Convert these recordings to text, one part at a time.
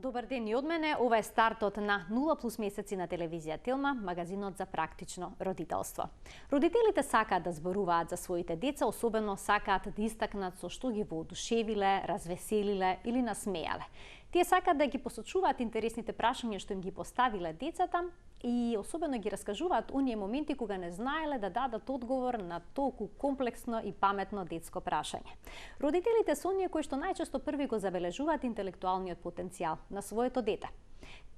Добар ден и од мене. Ова е стартот на 0+ месеци на телевизија Телма, магазинот за практично родителство. Родителите сакаат да зборуваат за своите деца, особено сакаат да истакнат со што ги воодушевиле, развеселиле или насмеале. Тие сакаат да ги посочуваат интересните прашања што им ги поставиле децата и особено ги раскажуваат оние моменти кога не знаеле да дадат одговор на толку комплексно и паметно детско прашање. Родителите се оние кои што најчесто први го забележуваат интелектуалниот потенцијал на своето дете.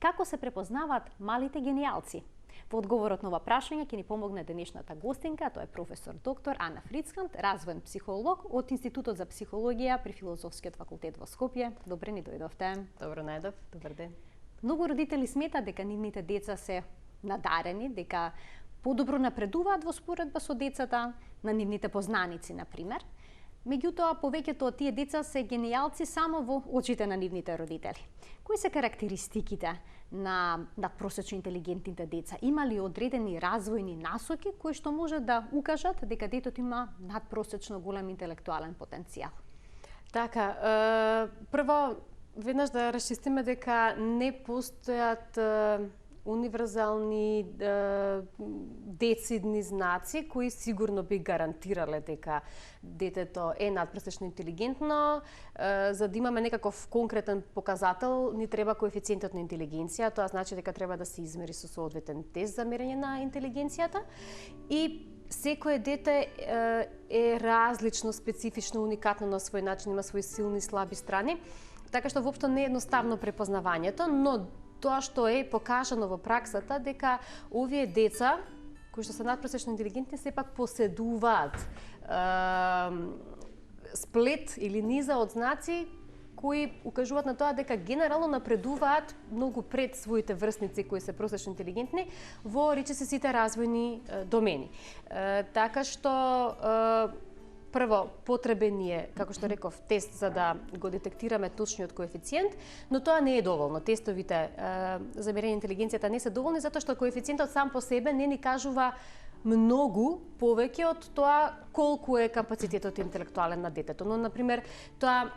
Како се препознаваат малите гениалци? Во одговорот на ова прашање ќе ни помогне денешната гостинка, тоа е професор доктор Ана Фрицкант, развоен психолог од Институтот за психологија при Филозофскиот факултет во Скопје. Добре ни дојдовте. Добро најдов, добар ден. Многу родители сметаат дека нивните деца се надарени, дека подобро напредуваат во споредба со децата на нивните познаници, например. Меѓутоа, повеќето од тие деца се гениалци само во очите на нивните родители. Кои се карактеристиките на надпросечно интелигентните деца? Има ли одредени развојни насоки кои што може да укажат дека детето има надпросечно голем интелектуален потенцијал? Така, прво, веднаш да расчистиме дека не постојат универзални децидни знаци кои сигурно би гарантирале дека детето е надпресечно интелигентно. За да имаме некаков конкретен показател, ни треба коефициентот на интелигенција. Тоа значи дека треба да се измери со соодветен тест за мерење на интелигенцијата. И секое дете е различно, специфично, уникатно на свој начин, има свои силни и слаби страни. Така што воопшто не е едноставно препознавањето, но тоа што е покажано во праксата дека овие деца кои што се надпросечно интелигентни сепак поседуваат сплет или низа од знаци кои укажуваат на тоа дека генерално напредуваат многу пред своите врсници кои се просечно интелигентни во речиси сите развојни домени. Така што прво, потребен ни е, како што реков, тест за да го детектираме точниот коефициент, но тоа не е доволно. Тестовите за мерење интелигенцијата не се доволни, затоа што коефициентот сам по себе не ни кажува многу повеќе од тоа колку е капацитетот интелектуален на детето. Но, например, тоа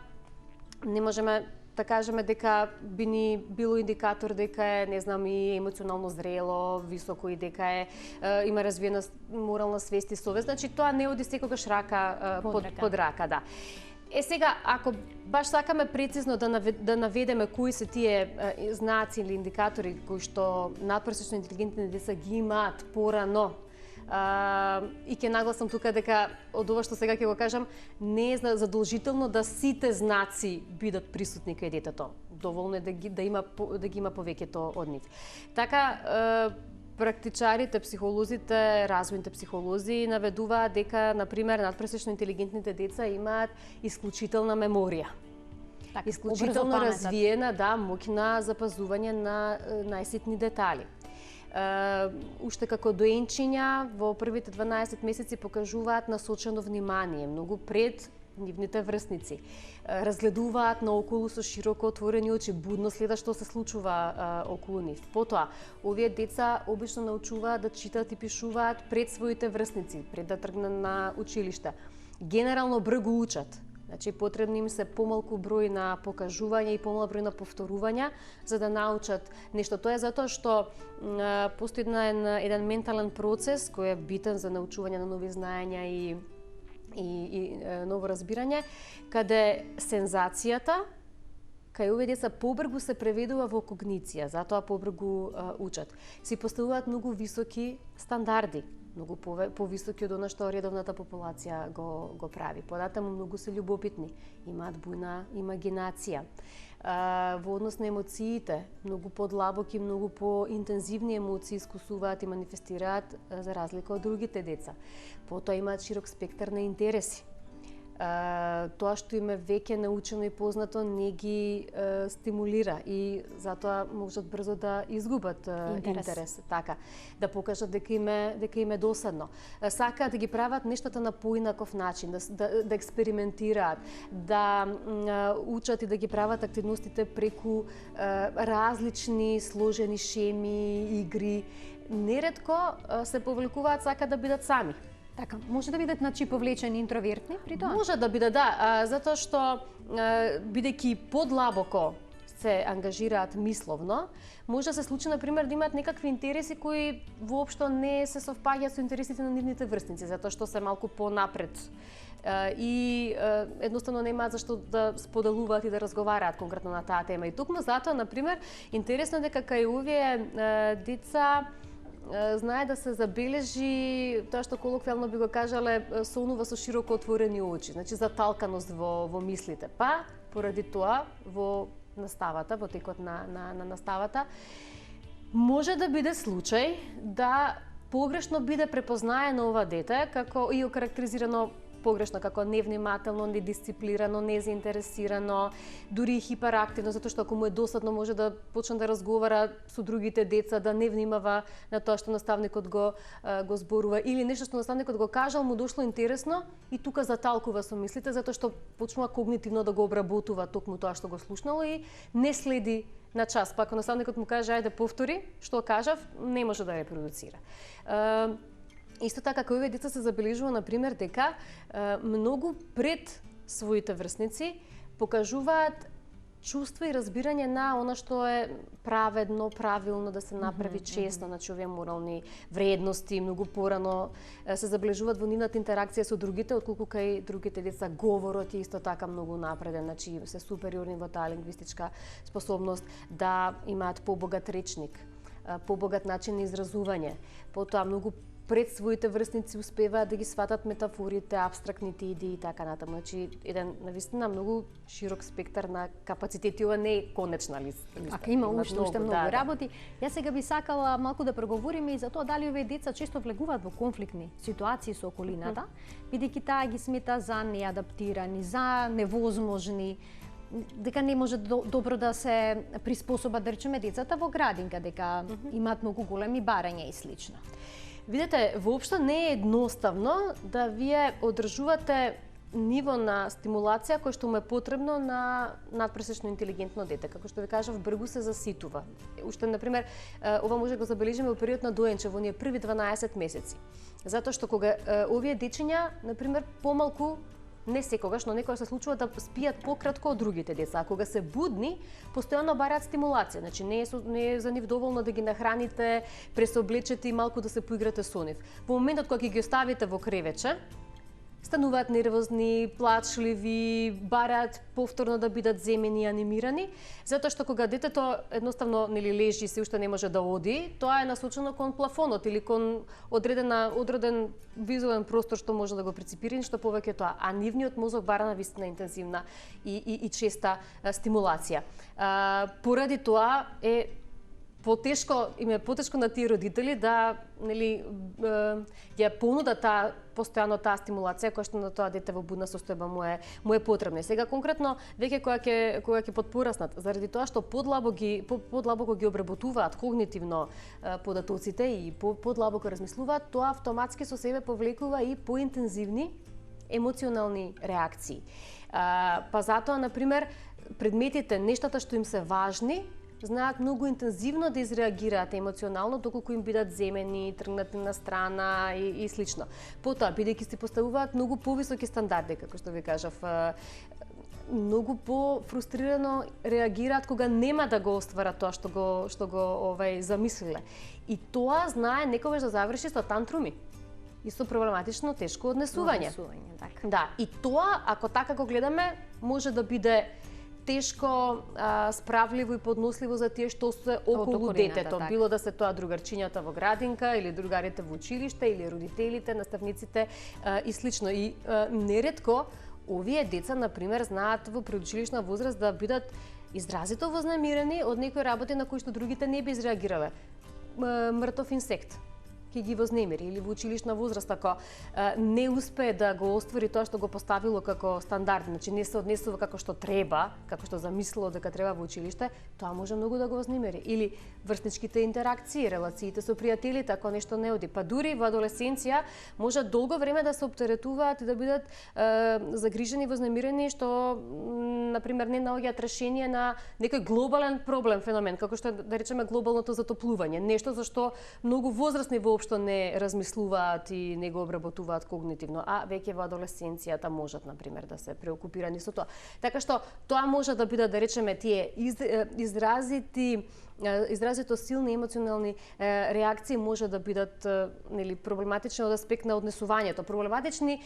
не можеме да кажеме дека би ни било индикатор дека е, не знам, и емоционално зрело, високо и дека има развиена морална свест и совест. Значи тоа не оди секогаш рака под рака, да. Сега, ако баш сакаме прецизно да наведеме кои се тие знаци или индикатори кои што надпросечно интелигентни деца ги имаат порано, и ќе нагласам тука дека од ова што сега ќе го кажам, не е задолжително да сите знаци бидат присутни кај детето. Доволно е да ги има повеќето од нив. Така, практичарите, психолозите, развојните психолози наведуваат дека, например, надпресечно интелигентните деца имаат исклучителна меморија. Так, исклучително развиена, да, моќ на запазување на најситни детали. Уште како доенчиња во првите 12 месеци покажуваат насочено внимание, многу пред нивните врсници. Разгледуваат наоколу со широко отворени очи, будно следат што се случува околу нив. Потоа, овие деца обично научуваат да читаат и пишуваат пред своите врсници, пред да тргнат на училиште. Генерално брзо учат. Значи, потребни им се помалку број на покажувања и помал број на повторувања за да научат нешто. Тоа е затоа што постои еден ментален процес кој е битен за научување на нови знаења и ново разбирање, каде сензацијата кај овие деца побрзо се преведува во когниција, затоа побрзо учат. Си поставуваат многу високи стандарди, многу повисоки од она што редовната популација го прави. Податаму многу се љубопитни, имаат бујна имагинација. Во однос на емоциите, многу подлабоки, многу поинтензивни емоции искусуваат и манифестираат за разлика од другите деца. Потоа имаат широк спектар на интереси. Тоа што им е веќе научено и познато не ги стимулира и затоа можат брзо да изгубат интерес, така, да покажат дека им е досадно. Сакаат да ги прават нештата на поинаков начин, да експериментираат, да учат и да ги прават активностите преку различни сложени шеми, игри. Неретко се повлекуваат, сакаат да бидат сами. Така, може да бидат повлечени интровертни при тоа? Може да биде, да, затоа што бидејќи подлабоко се ангажираат мисловно, може да се случи, например, да имаат некакви интереси кои воопшто не се совпаѓаат со интересите на нивните врсници, затоа што се малку понапред и едноставно немаат зашто да споделуваат и да разговараат конкретно на таа тема. И токму затоа, например, интересно е дека кај овие деца знае да се забележи тоа што колоквијално би го кажале сонува со широко отворени очи, значи заталканост во мислите. Па поради тоа во наставата, во текот на наставата, може да биде случај да погрешно биде препознаено ова дете како и окарактеризирано погрешно како невнимателно, недисциплирано, незаинтересирано, дури и хиперактивно, затоа што ако му е досадно може да почне да разговара со другите деца, да не внимава на тоа што наставникот го зборува или нешто што наставникот го кажал му дошло интересно и тука заталкува со мислите затоа што почнува когнитивно да го обработува токму тоа што го слушнало и не следи на час. Па ако наставникот му каже ајде повтори што кажав, не може да репродуцира. Исто така, кај овие деца се забележува, например, дека многу пред своите врсници покажуваат чувства и разбирање на она што е праведно, правилно да се направи честно, значи овие морални вредности, многу порано се забележуваат во нивната интеракција со другите, отколку кај другите деца говорот е исто така многу напреден, значи се супериорни во таа лингвистичка способност да имаат побогат речник, побогат начин на изразување, потоа многу пред своите врсници успеваат да ги сватат метафорите, апстрактните идеи и така натаму. Значи еден навистина многу широк спектар на капацитети, ова не е конечна листа. Има уште многу работи. Јас сега би сакала малку да проговориме и за тоа дали овие деца често влегуваат во конфликтни ситуации со околината, бидејќи таа ги смета за неадаптирани, за невозможни, дека не може добро да се приспособат, да речеме, децата во градинка, дека имаат многу големи барања и слично. Видете, воопшто не е едноставно да вие одржувате ниво на стимулација кој што му е потребно на надпресечно интелигентно дете. Како што ви кажав, бргу се заситува. Уште, например, ова може да го забележиме во период на доенче, во оние први 12 месеци. Затоа што кога овие дечиња, например, помалку, не секогаш, но некогаш се случува да спијат пократко од другите деца. А кога се будни, постојано бараат стимулација. Значи не е за нив доволно да ги нахраните, пресоблечете и малку да се поиграте со нив. Во моментот кога ги оставите во кревече, стануваат нервозни, плачливи, бараат повторно да бидат земени и анимирани, затоа што кога детето едноставно нели лежи и се уште не може да оди, тоа е насочено кон плафонот или кон одреден визуелен простор што може да го преципира, ништо повеќе тоа, а нивниот мозок бара навистина интензивна и честа стимулација. Поради тоа им е потешко на тие родители да нели ја понудат постојано таа стимулација која што на тоа дете во будна состојба му е потребна. Сега конкретно веќе кога ќе подпораснат, заради тоа што подлабоко ги обработуваат когнитивно податоците и подлабоко размислуваат, тоа автоматски со себе повлекува и поинтензивни емоционални реакции. Па затоа, например, предметите, нештата што им се важни, знаат многу интензивно да изреагираат емоционално доколку им бидат земени, тргнати на страна и слично. Потоа, бидејќи си поставуваат многу повисоки стандарди, како што ви кажав, многу пофрустрирано реагираат кога нема да го остварат тоа што го замислиле. И тоа знае некогаш да заврши со тантруми и со проблематично тешко однесување. Така. Да, и тоа, ако така го гледаме, може да биде тешко справливо и подносливо за тие што се околу детето. Так. Било да се тоа другарчињата во градинка или другарите во училиште или родителите, наставниците и слично. И неретко овие деца, например, знаат во предучилишна возраст да бидат изразито вознемирени од некои работи на кои што другите не би изреагирале. Мртов инсект ќе ги вознемири или во училишна возраст ако не успее да го оствари тоа што го поставило како стандард, значи не се однесува како што треба, како што замислило дека треба во училиште, тоа може многу да го вознемири. Или врсничките интеракции, релациите со пријателите, ако нешто не оди. Па дури во адолесценција може долго време да се оптеретуваат и да бидат загрижени, вознемирени, што например не наоѓаат решение на некој глобален проблем, феномен, како што да речеме глобалното затоплување, нешто за што многу возрастни воопшто воопшто не размислуваат и не го обработуваат когнитивно, а веќе во адолесценцијата можат, например, да се преокупирани со тоа. Така што тоа може да бидат, да речеме, тие изразито силни емоционални реакции може да бидат нели проблематични од аспект на однесувањето, проблематични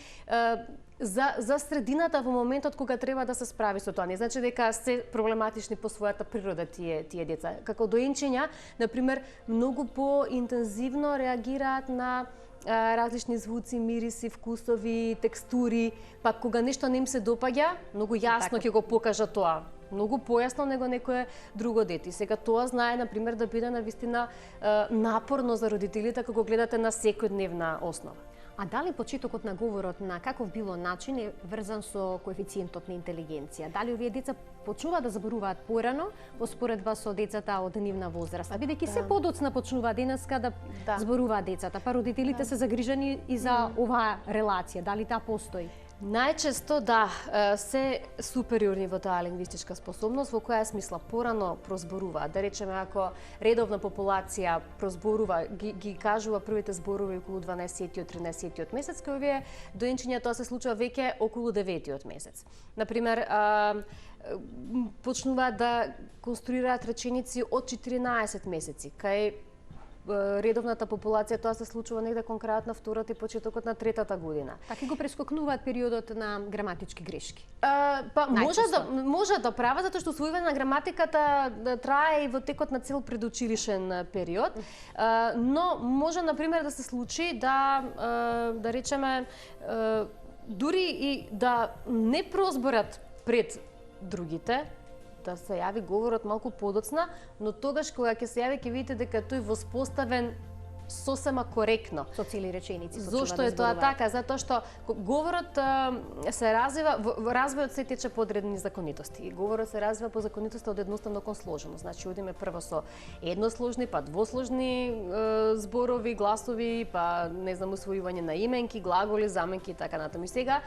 за средината во моментот кога треба да се справи со тоа. Не значи дека се проблематични по својата природа тие деца. Како доенчиња, например, многу поинтензивно реагираат на различни звуци, мириси, вкусови, текстури, па кога нешто не им се допаѓа, многу јасно ќе го покажа тоа. Многу појасно него некое друго дете. Сега тоа знае, например, да биде навистина напорно за родителите кога гледате на секојдневна основа. А дали почетокот на говорот на каков било начин е врзан со коефициентот на интелигенција? Дали овие деца почнуваат да зборуваат порано во споредба со децата од нивна возраст? А бидејќи се подоцна почнуваат денеска да зборуваат децата, па родителите се загрижени и за оваа релација. Дали таа постои? Најчесто се супериорни во таа лингвистичка способност, во која смисла порано прозборуваат. Да речеме, ако редовна популација прозборува, ги кажува првите зборови околу 12-13 месец, кај овие доенчиња тоа се случува веќе околу 9 месец. Например, почнуваат да конструираат реченици од 14 месеци, кај редовната популација тоа се случува негде кон крајот на втората и почетокот на третата година. Така го прескокнуваат периодот на граматички грешки. Може да прават, затоа што усвојување на граматиката трае и во текот на цел предучилишен период, но може, например, да се случи да речеме, дури и да не прозборат пред другите, да се јави говорот малку подоцна, но тогаш кога ќе се јави ќе видите дека тој воспоставен сосема коректно. Со цели реченици. Зошто е тоа така? Затоа што говорот се развива, развојот се тече по одредени законитости. И говорот се развива по законитоста од едноставно кон сложено. Значи, одиме прво со едносложни, па двосложни зборови, гласови, па не знам, усвојување на именки, глаголи, заменки и така натаму. И сега,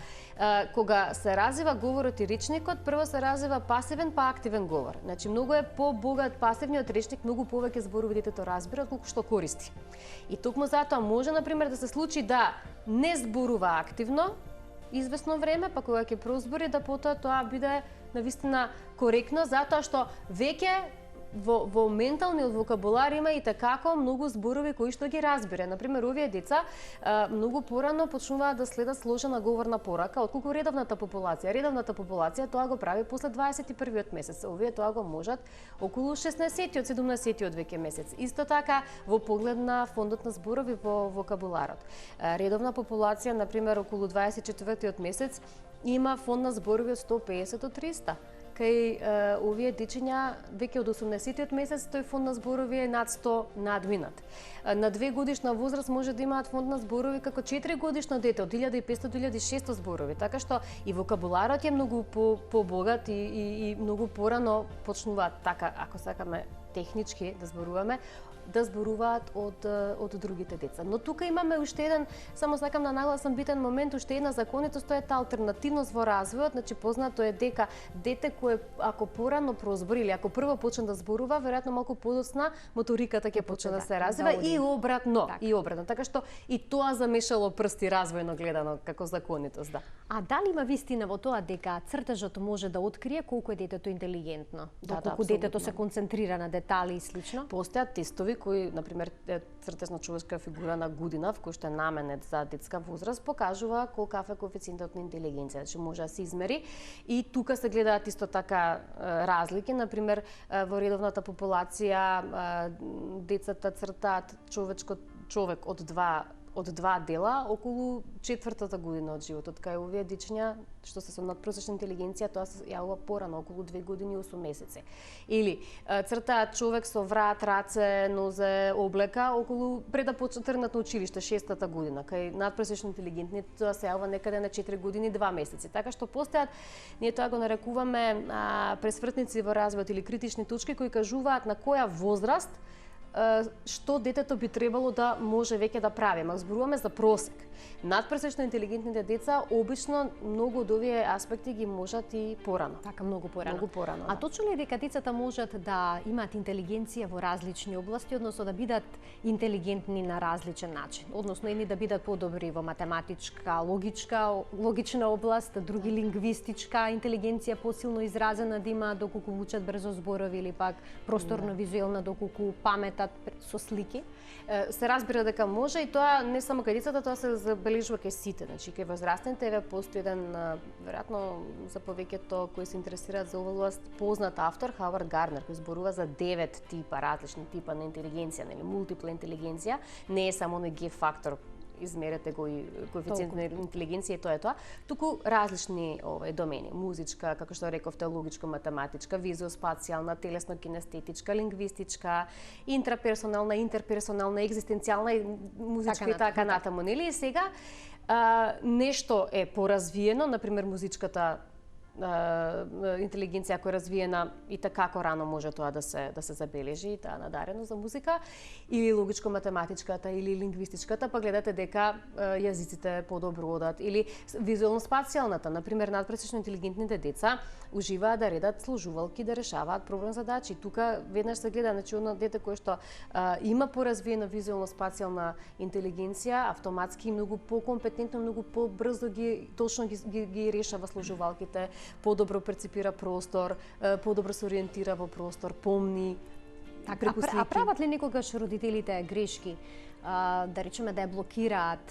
кога се развива говорот и речникот, прво се развива пасивен па активен говор. Значи, многу е побогат пасивниот речник, многу повеќе зборови детето разбира отколку што користи. И токму затоа може, например, да се случи да не зборува активно извесно време, па кога ќе прозбори да потоа тоа биде навистина коректно, затоа што веќе во менталниот вокабулар има и такако многу зборови кои што ги разбира. Например, овие деца многу порано почнуваат да следат сложена говорна порака отколку редовната популација. Редовната популација тоа го прави после 21-тиот месец. Овие тоа го можат околу 16-тиот, 17-тиот веќе месец. Исто така во поглед на фондот на зборови во вокабуларот. Редовна популација, например, околу 24-тиот месец има фонд на зборови од 150 до 300. Кај овие дечиња веќе од 18-тиот месец тој фонд на зборови е над 100 надминат. На 2 годишна возраст може да имаат фонд на зборови како 4 годишно дете од 1500 до 1600 зборови, така што и вокабуларот е многу побогат и многу порано почнуваат така, ако сакаме технички да зборуваат од другите деца. Но тука имаме уште еден, само сакам да нагласам битен момент, уште една законитост, тоа е таа алтернативност во развојот. Значи, познато е дека дете кое ако порано прозбори или ако прво почне да зборува, веројатно малку подоцна моториката ќе почне да се развива и обратно, Така што и тоа замешало прсти развојно гледано како законитост, да. А дали има вистина во тоа дека цртежот може да открие колку е детето интелигентно? Доколку детето се концентрира на детали и слично? Постојат тестови кои, например, цртеж на човечка фигура на година, кој што е наменет за детска возраст, покажува колкав е коефициентот на интелигенција, значи може да се измери. И тука се гледаат исто така разлики, например, во редовната популација децата цртаат човек од два дела околу 4-та година од животот, кај овие дечиња што се со надпросечна интелигенција, тоа се јавува порано, околу 2 години и 8 месеци. Или цртаат човек со врат, раце, нозе, облека околу пред да тргнат на училиште 6-та година, кај надпросечно интелигентни тоа се јавува некаде на 4 години и 2 месеци. Така што постојат, ние тоа го нарекуваме пресвртници во развојот или критични точки кои кажуваат на која возраст што детето би требало да може веќе да прави. Ма зборуваме за просек. Надпресечно интелигентните деца обично многу од овие аспекти ги можат и порано. Така, многу порано. Многу порано. А точно ли е дека децата можат да имаат интелигенција во различни области, односно да бидат интелигентни на различен начин? Односно, едни да бидат подобри во математичка, логична област, други лингвистичка интелигенција посилно изразена да има доколку учат брзо зборови или пак просторно-визуелна доколку паметат со слики? Се разбира дека може и тоа не само кај децата, тоа се забележува кај сите. Значи кај возрастните еве постои еден веројатно за повеќето кои се интересираат за оваа област познат автор Хауард Гарнер кој зборува за 9 типа различни типа на интелигенција, нели мултипла интелигенција, не е само оној Г фактор измерете го и коефициент на интелигенција и тоа е тоа, туку различни домени, музичка, како што рековте, логичко-математичка, визуоспацијална, телесно-кинестетичка, лингвистичка, интраперсонална, интерперсонална, екзистенцијална и музичка и така натаму, нели? И сега нешто е поразвиено, например музичката интелигенција која е развиена и така како рано може тоа да се забележи, таа надареност за музика, или логичко-математичката или лингвистичката, па гледате дека јазиците подобро одат, или визуелно-спацијалната, например надпресечно интелигентните деца уживаат да редат сложувалки, да решаваат проблем задачи. Тука веднаш се гледа, значи оно дете кое што има поразвиена визуелно-спацијална интелигенција, автоматски многу покомпетентно, многу побрзо точно ги решава сложувалките, подобро перципира простор, подобро се ориентира во простор, помни. Така, а прават ли некогаш родителите грешки, да речеме да ја блокираат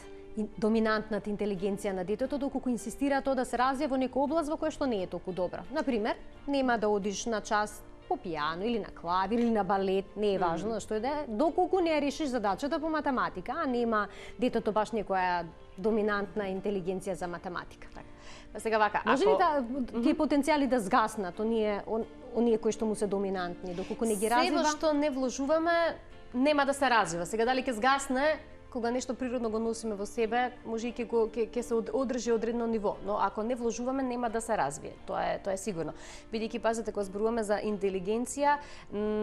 доминантната интелигенција на детето, доколку инсистираат тоа да се развие во некоја област во која што не е толку добра? Например, нема да одиш на час по пијано или на клавир или на балет, не е важно што е да е, доколку не ја решиш задачата по математика, а нема детето баш некоја доминантна интелигенција за математика. Сега вака, може ли тие потенцијали да згаснат, оние кои што му се доминантни, доколку не ги развива? Се во што не вложуваме, нема да се развива. Сега дали ќе згасне, кога нешто природно го носиме во себе, може и ќе се одржи одредно ниво, но ако не вложуваме нема да се развие. Тоа е сигурно. Бидејќи пазете кога зборуваме за интелигенција,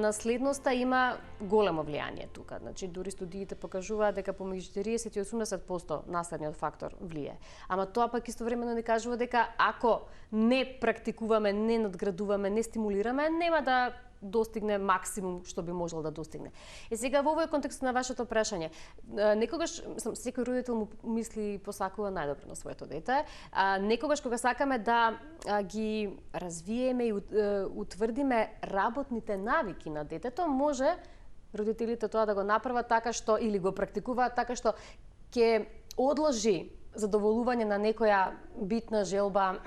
наследноста има големо влијание тука. Значи дури студиите покажуваат дека помеѓу 40 и 80% наследниот фактор влие. Ама тоа пак истовремено не кажува дека ако не практикуваме, не надградуваме, не стимулираме, нема да достигне максимум што би можел да достигне. И сега во овој контекст на вашето прашање, некогаш секој родител му мисли и посакува најдобро на своето дете, некогаш кога сакаме да ги развиеме и утврдиме работните навики на детето, може родителите тоа да го направат така што или го практикуваат така што ќе одложи задоволување на некоја битна желба,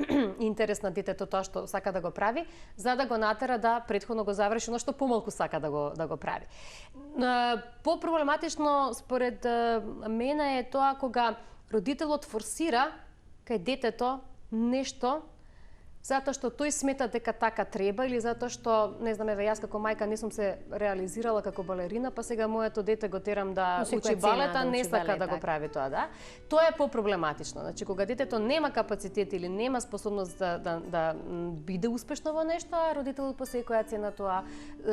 интерес на детето тоа што сака да го прави, за да го натера да претходно го заврши она што помалку сака да го прави. По-проблематично според мене е тоа кога родителот форсира кај детето нешто затоа што тој смета дека така треба или затоа што, не знам, еве јас како мајка не сум се реализирала како балерина, па сега моето дете го терам да учи балета, не сака да го прави тоа, да? Тоа е по-проблематично. Значи кога детето нема капацитет или нема способност да биде успешно во нешто, а родителот по секоја цена тоа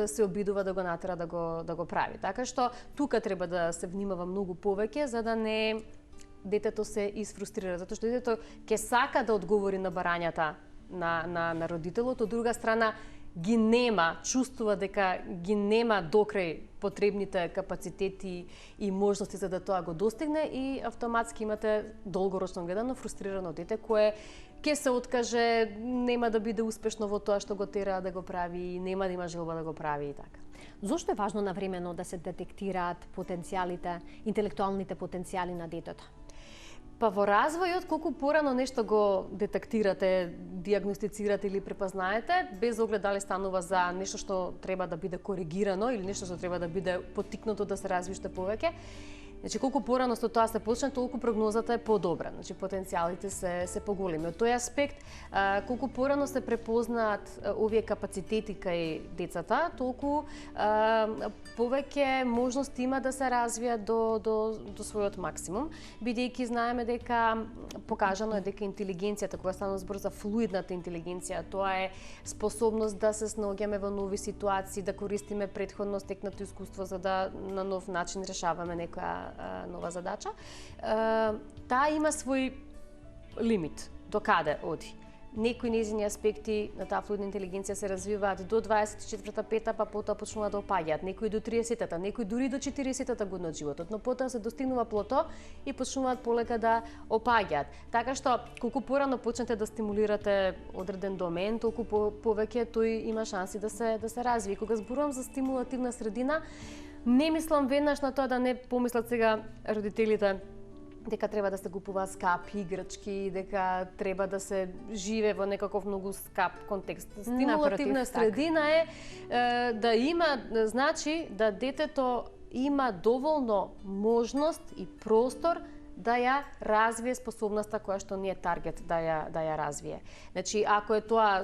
се обидува да го натера да го прави. Така што тука треба да се внимава многу повеќе за да не детето се изфрустрира, затоа што детето ќе сака да одговори на барањата на родителот, од друга страна ги нема, чувствува дека ги нема докрај потребните капацитети и можности за да тоа го достигне и автоматски имате долгорочно гледано фрустрирано дете кое ќе се откаже, нема да биде успешно во тоа што го тера да го прави, нема да има желба да го прави и така. Зошто е важно навремено да се детектираат потенцијалите, интелектуалните потенцијали на детето? Па во развојот, колку порано нешто го детектирате, дијагностицирате или препознаете, без оглед дали станува за нешто што треба да биде коригирано или нешто што треба да биде поттикнато да се развие уште повеќе, значи колку порано со тоа се почне, толку прогнозата е подобра, значи потенцијалите се поголеми. Од тој аспект, колку порано се препознаат овие капацитети кај децата, толку повеќе можности има да се развијат до својот максимум, бидејќи знаеме дека покажано е дека интелигенцијата, кога станува збор за флуидната интелигенција, тоа е способност да се снаоѓаме во нови ситуации, да користиме претходно стекнато искуство за да на нов начин решаваме некоја нова задача. таа има свој лимит, до каде оди. Некои нејзини аспекти на таа флуидна интелигенција се развиваат до 24-та, 5-та, па потоа почнуваат да опаѓаат, некои до 30-та, некои дури до 40-та година од животот, но потоа се достигнува плато и почнуваат полека да опаѓаат. Така што колку порано почнете да стимулирате одреден домен, толку повеќе тој има шанси да се развие. Кога зборувам за стимулативна средина, не мислам веднаш на тоа да не помислат сега родителите дека треба да се купуваат скапи играчки, дека треба да се живее во некаков многу скап контекст. Стимулативна средина е да има, значи да детето има доволно можност и простор да ја развие способноста која што не е таргет да ја развие. Значи, ако е тоа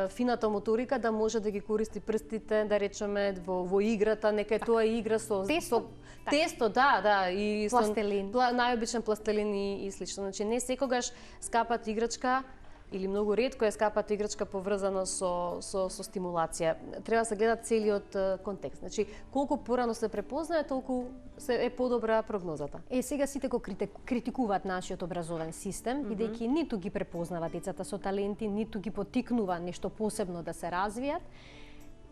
фината моторика, да може да ги користи прстите, да речеме во играта, нека е тоа игра со тесто, да, и пластелин. Најобичен пластелин и слично. Значи, не секогаш скапата играчка или многу ретко е скапата играчка поврзано со стимулација. Треба да се гледа целиот контекст. Значи, колку порано се препознае, толку е подобра прогнозата. Сега сите го критикуваат нашиот образовен систем, бидејќи ниту ги препознава децата со таленти, ниту ги поттикнува нешто посебно да се развијат.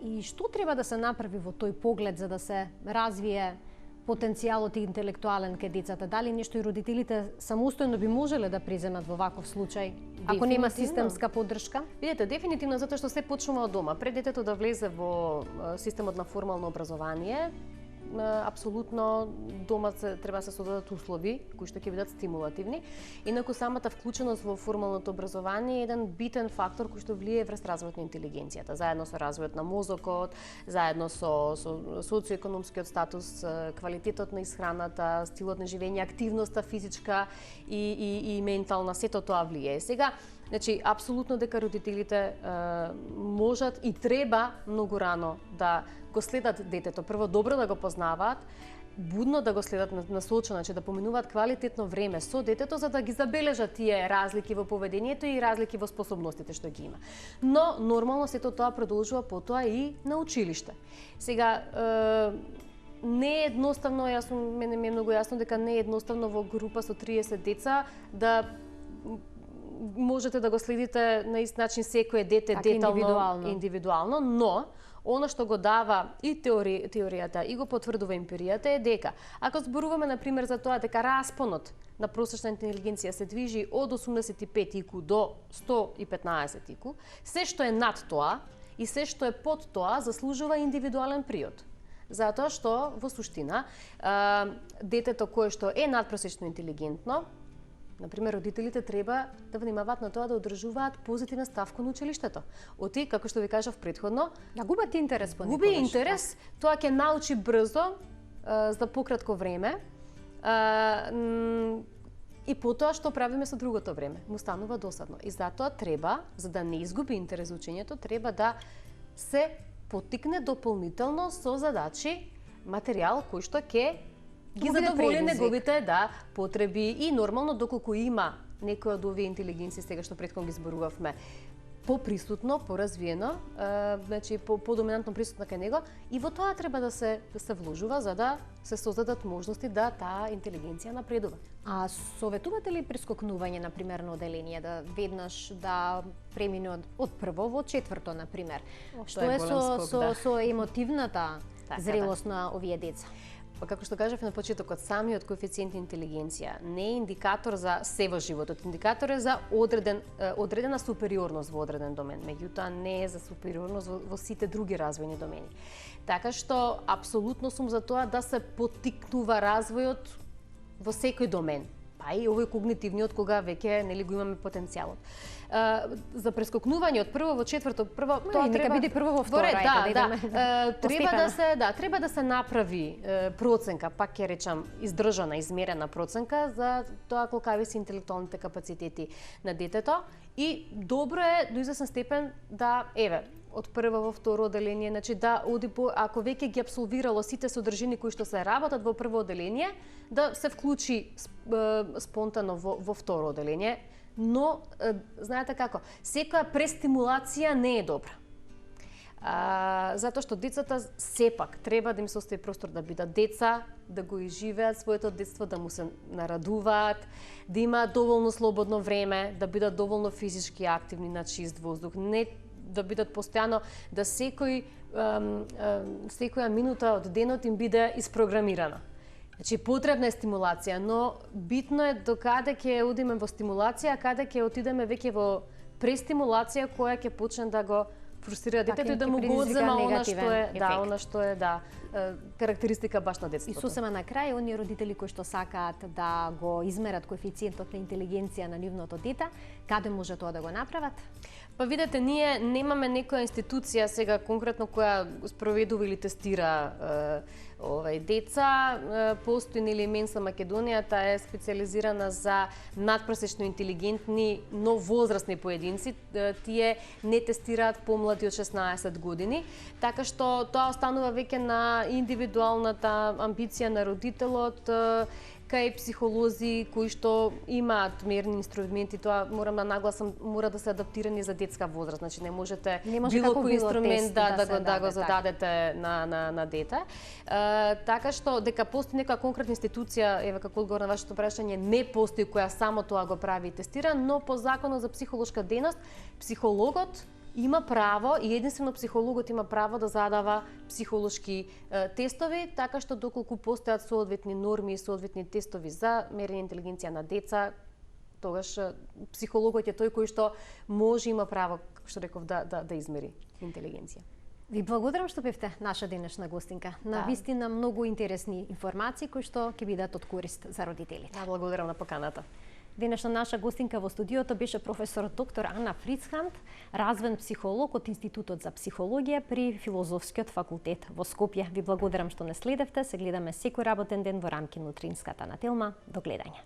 И што треба да се направи во тој поглед за да се развие потенцијалот интелектуален кај децата? Дали нешто и родителите самостојно би можеле да преземат во ваков случај, ако нема системска поддршка? Видете, дефинитивно затоа што се почнува од дома. Пред детето да влезе во системот на формално образование, апсолутно дома треба да се создадат услови кои што ќе бидат стимулативни. Инаку самата вклученост во формалното образование е еден битен фактор кој што влие врз развојот на интелигенцијата, заедно со развојот на мозокот, заедно со социоекономскиот статус, квалитетот на исхраната, стилот на живење, активноста физичка и ментална, сето тоа влие. Сега, значи, апсолутно дека родителите можат и треба многу рано да го следат детето. Прво, добро да го познаваат, будно да го следат насочено, значи да поминуваат квалитетно време со детето, за да ги забележат тие разлики во поведението и разлики во способностите што ги има. Но, нормално, сето тоа продолжува потоа и на училиште. Сега, не е едноставно, мене ми е многу јасно дека не е едноставно во група со 30 деца да можете да го следите на ист начин секое дете детално, индивидуално, но она што го дава и теоријата и го потврдува емпиријата е дека ако зборуваме на пример за тоа дека распонот на просечна интелигенција се движи од 85 IQ до 115 IQ, се што е над тоа и се што е под тоа заслужува индивидуален приод. Затоа што во суштина детето кое што е надпросечно интелигентно, например, родителите треба да внимаваат на тоа да одржуваат позитивна ставка на училиштето. Оти, како што ви кажав претходно, да губат интерес по губи интерес, тоа ќе научи брзо за пократко време. И потоа што правиме со другото време? Му станува досадно. И затоа треба, за да не изгуби интерес за учењето, треба да се поттикне дополнително со задачи, материјал кој што ќе ги задоволи неговите потреби и нормално доколку има некој од овие интелигенции сега што претходно ги зборувавме поприсутно, поразвиено, значи подоминантно присутно кај него и во тоа треба да се вложува за да се создадат можности да таа интелигенција напредува. А советувате ли прескокнување на пример на оделение, да веднаш да премине од прво во четврто на пример? Што е со емотивната зрелост на овие деца? Па како што кажав на почетокот, самиот коефициент интелигенција не е индикатор за се во животот, индикатор е за одредена супериорност во одреден домен, меѓутоа не е за супериорност во сите други развојни домени. Така што апсолутно сум за тоа да се поттикнува развојот во секој домен, па и овој когнитивниот кога веќе нели го имаме потенцијалот. За прескокнување од прво во четврто, тоа нека биде прво во второ, треба да се направи проценка, пак ќе речам издржана, измерена проценка за тоа колкави се интелектуалните капацитети на детето и добро е до известен степен да од прво во второ оделение, значи да оди ако веќе ги апсолвирало сите содржини кои што се работат во прво оделение, да се вклучи спонтано во второ оделение. Но, знаете како, секоја престимулација не е добра. Затоа што децата сепак треба да им се остави простор да бидат деца, да го изживеат своето детство, да му се нарадуваат, да имаат доволно слободно време, да бидат доволно физички активни на чист воздух, не да бидат постојано, да секоја минута од денот им биде испрограмирана. Значи, потребна е стимулација, но битно е до каде ќе одиме во стимулација, а каде ќе отидеме веќе во престимулација која ќе почне да го фрустрира детето и да му го одзема она што е карактеристика баш на детството. И сосема на крај, оние родители кои што сакаат да го измерат коефициентот на интелигенција на нивното дете, каде може тоа да го направат? Па видете, ние немаме некоја институција сега конкретно која спроведува или тестира деца. Постои нели Менса Македонија, таа е специализирана за надпросечно интелигентни, но возрастни поединци. Тие не тестираат помлади од 16 години, така што тоа останува веќе на индивидуалната амбиција на родителот, кај психолози кои што имаат мерни инструменти, тоа морам да нагласам, мора да се адаптирани за детска возраст. Значи не можете било кој инструмент да го зададете на дете. Така што дека постои некоја конкретна институција, еве како одговор на вашето прашање, не постои која само тоа го прави и тестира, но по законот за психолошка дејност психологот има право и единствено психологот има право да задава психолошки тестови, така што доколку постојат соодветни норми и соодветни тестови за мерење интелигенција на деца, тогаш психологот е тој кој што може има право, како што реков, да измери интелигенција. Ви благодарам што бевте наша денешна гостинка. На вистина многу интересни информации кои што ќе бидат од корист за родителите. Благодарам на поканата. Денешна наша гостинка во студиото беше професор доктор Ана Фрицханд, развен психолог од Институтот за психологија при Филозофскиот факултет во Скопје. Ви благодарам што не следевте. Се гледаме секој работен ден во рамки на утринската на Телма. До гледање.